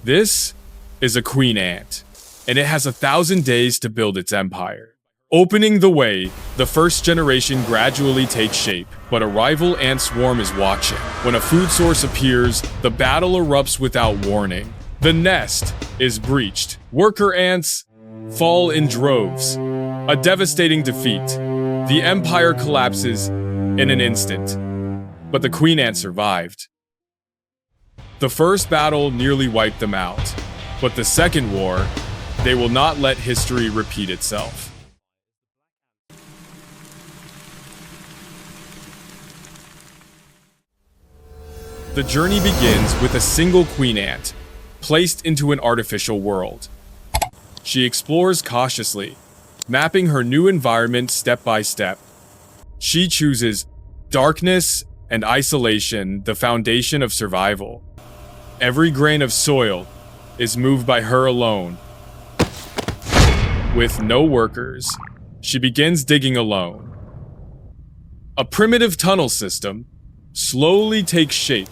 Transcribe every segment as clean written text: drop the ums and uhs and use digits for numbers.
This is a queen ant, and it has 1,000 days to build its empire. Opening the way, the first generation gradually takes shape, but a rival ant swarm is watching. When a food source appears, the battle erupts without warning. The nest is breached. Worker ants fall in droves. A devastating defeat. The empire collapses in an instant, but the queen ant survived. The first battle nearly wiped them out, but the second war, they will not let history repeat itself. The journey begins with a single queen ant, placed into an artificial world. She explores cautiously, mapping her new environment step by step. She chooses darkness and isolation, the foundation of survival. Every grain of soil is moved by her alone. With no workers, she begins digging alone. A primitive tunnel system slowly takes shape.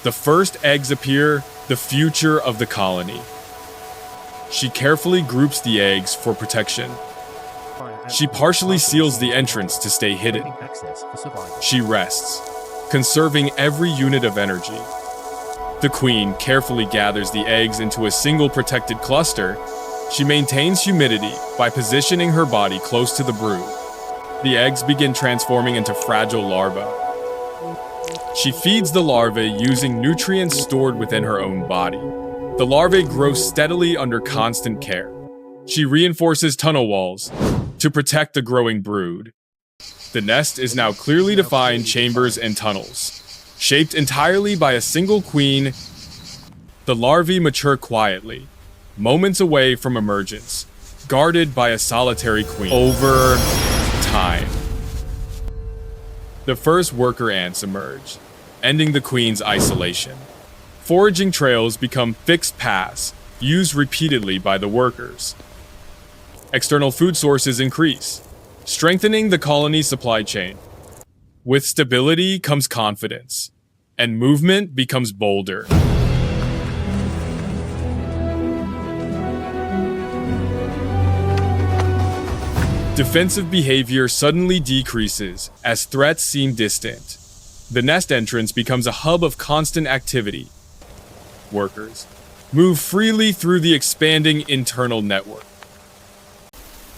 The first eggs appear, the future of the colony. She carefully groups the eggs for protection. She partially seals the entrance to stay hidden. She rests, conserving every unit of energy. The queen carefully gathers the eggs into a single protected cluster. She maintains humidity by positioning her body close to the brood. The eggs begin transforming into fragile larvae. She feeds the larvae using nutrients stored within her own body. The larvae grow steadily under constant care. She reinforces tunnel walls to protect the growing brood. The nest is now clearly defined chambers and tunnels. Shaped entirely by a single queen, the larvae mature quietly, moments away from emergence, guarded by a solitary queen. Over time, the first worker ants emerge, ending the queen's isolation. Foraging trails become fixed paths, used repeatedly by the workers. External food sources increase, strengthening the colony's supply chain. With stability comes confidence, and movement becomes bolder. Defensive behavior suddenly decreases as threats seem distant. The nest entrance becomes a hub of constant activity. Workers move freely through the expanding internal network.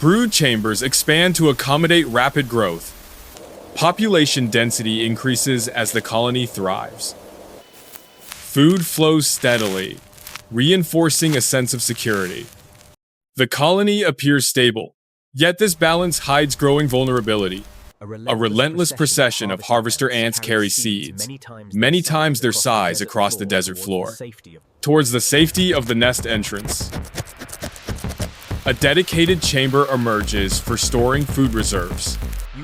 Brood chambers expand to accommodate rapid growth. Population density increases as the colony thrives. Food flows steadily, reinforcing a sense of security. The colony appears stable, yet this balance hides growing vulnerability. A relentless procession of harvester ants carry seeds, many times their size across the desert floor, towards the safety of the nest entrance. A dedicated chamber emerges for storing food reserves.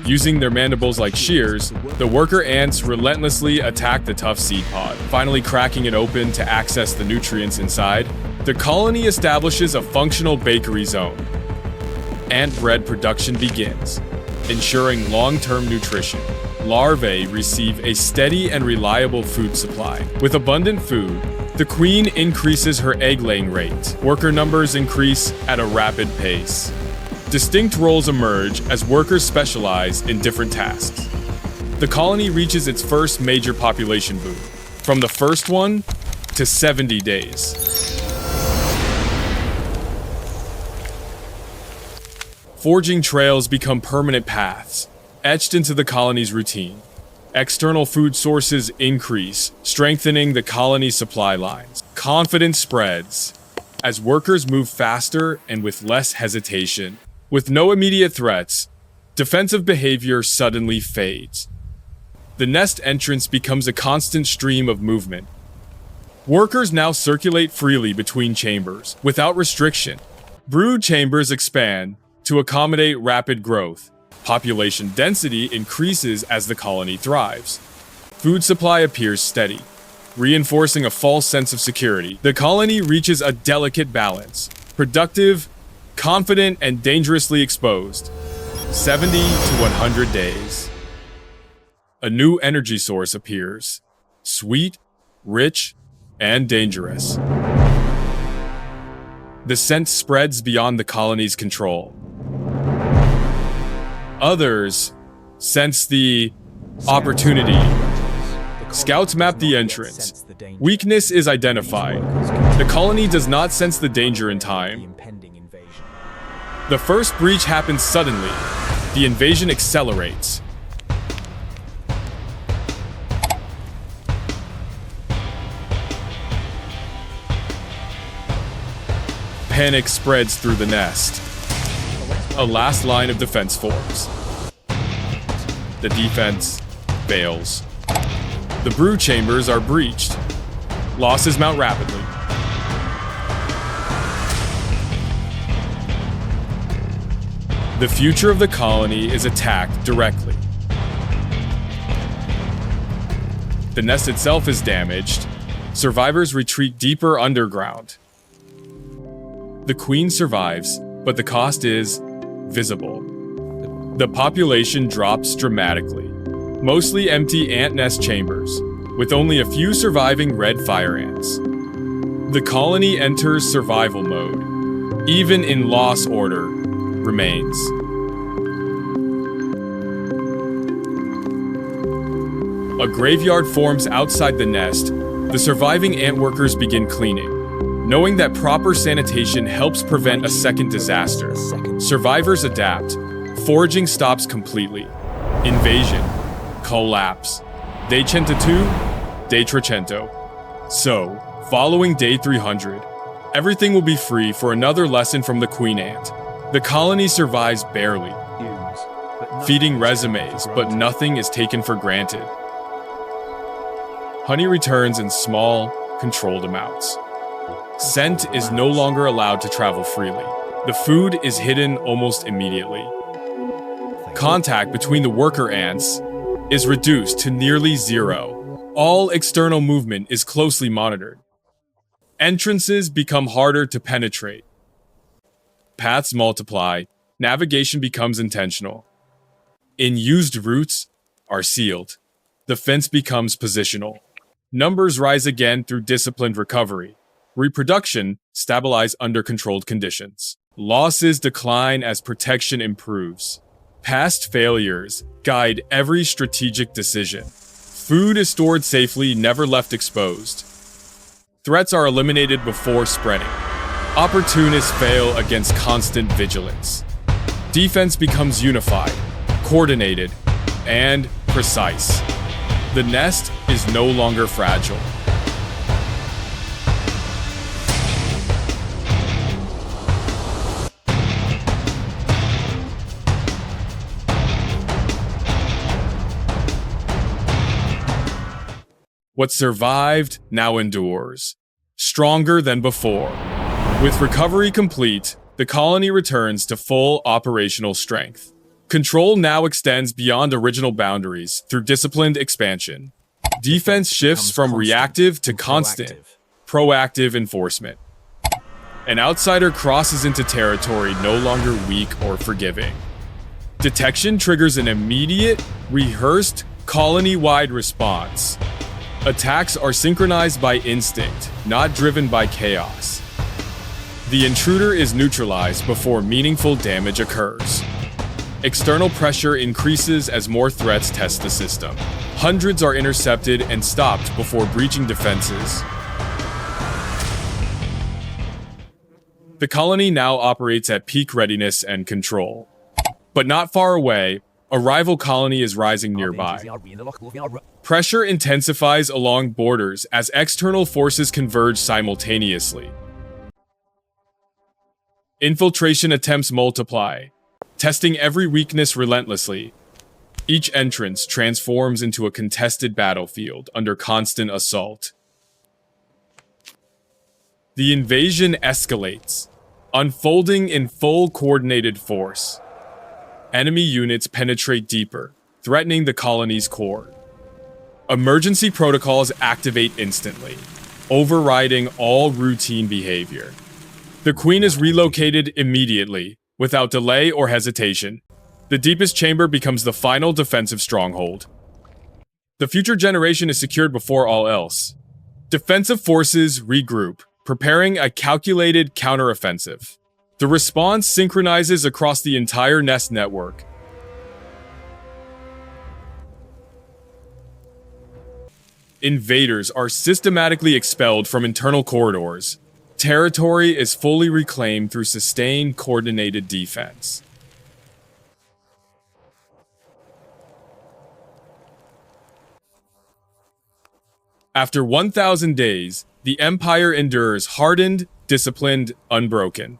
Using their mandibles like shears, the worker ants relentlessly attack the tough seed pod, finally cracking it open to access the nutrients inside. The colony establishes a functional bakery zone. Ant bread production begins, ensuring long-term nutrition. Larvae receive a steady and reliable food supply. With abundant food, the queen increases her egg-laying rate. Worker numbers increase at a rapid pace. Distinct roles emerge as workers specialize in different tasks. The colony reaches its first major population boom, from the first one to 70 days. Forging trails become permanent paths, etched into the colony's routine. External food sources increase, strengthening the colony's supply lines. Confidence spreads as workers move faster and with less hesitation. With no immediate threats, defensive behavior suddenly fades. The nest entrance becomes a constant stream of movement. Workers now circulate freely between chambers, without restriction. Brood chambers expand to accommodate rapid growth. Population density increases as the colony thrives. Food supply appears steady, reinforcing a false sense of security. The colony reaches a delicate balance, productive, confident, and dangerously exposed. 70 to 100 days. A new energy source appears, sweet, rich, and dangerous. The scent spreads beyond the colony's control. Others sense the opportunity. Scouts map the entrance. Weakness is identified. The colony does not sense the danger in time. The first breach happens suddenly. The invasion accelerates. Panic spreads through the nest. A last line of defense forms. The defense fails. The brood chambers are breached. Losses mount rapidly. The future of the colony is attacked directly. The nest itself is damaged. Survivors retreat deeper underground. The queen survives, but the cost is visible. The population drops dramatically. Mostly empty ant nest chambers, with only a few surviving red fire ants. The colony enters survival mode. Even in loss order, remains. A graveyard forms outside the nest. The surviving ant workers begin cleaning. Knowing that proper sanitation helps prevent a second disaster, survivors adapt. Foraging stops completely. Invasion. Collapse. Day 102, Day 300. So, following Day 300, everything will be free for another lesson from the queen ant. The colony survives barely, feeding resumes, but nothing is taken for granted. Honey returns in small, controlled amounts. Scent is no longer allowed to travel freely. The food is hidden almost immediately. Contact between the worker ants is reduced to nearly zero. All external movement is closely monitored. Entrances become harder to penetrate. Paths multiply. Navigation becomes intentional. Unused routes are sealed. The fence becomes positional. Numbers rise again through disciplined recovery. Reproduction stabilize under controlled conditions. Losses decline as protection improves. Past failures guide every strategic decision. Food is stored safely, never left exposed. Threats are eliminated before spreading. Opportunists fail against constant vigilance. Defense becomes unified, coordinated, and precise. The nest is no longer fragile. What survived now endures, stronger than before. With recovery complete, the colony returns to full operational strength. Control now extends beyond original boundaries through disciplined expansion. Defense shifts from reactive to constant, proactive enforcement. An outsider crosses into territory no longer weak or forgiving. Detection triggers an immediate, rehearsed, colony-wide response. Attacks are synchronized by instinct, not driven by chaos. The intruder is neutralized before meaningful damage occurs. External pressure increases as more threats test the system. Hundreds are intercepted and stopped before breaching defenses. The colony now operates at peak readiness and control. But not far away, a rival colony is rising nearby. Pressure intensifies along borders as external forces converge simultaneously. Infiltration attempts multiply, testing every weakness relentlessly. Each entrance transforms into a contested battlefield under constant assault. The invasion escalates, unfolding in full coordinated force. Enemy units penetrate deeper, threatening the colony's core. Emergency protocols activate instantly, overriding all routine behavior. The queen is relocated immediately, without delay or hesitation. The deepest chamber becomes the final defensive stronghold. The future generation is secured before all else. Defensive forces regroup, preparing a calculated counteroffensive. The response synchronizes across the entire nest network. Invaders are systematically expelled from internal corridors. Territory is fully reclaimed through sustained, coordinated defense. After 1,000 days, the Empire endures hardened, disciplined, unbroken.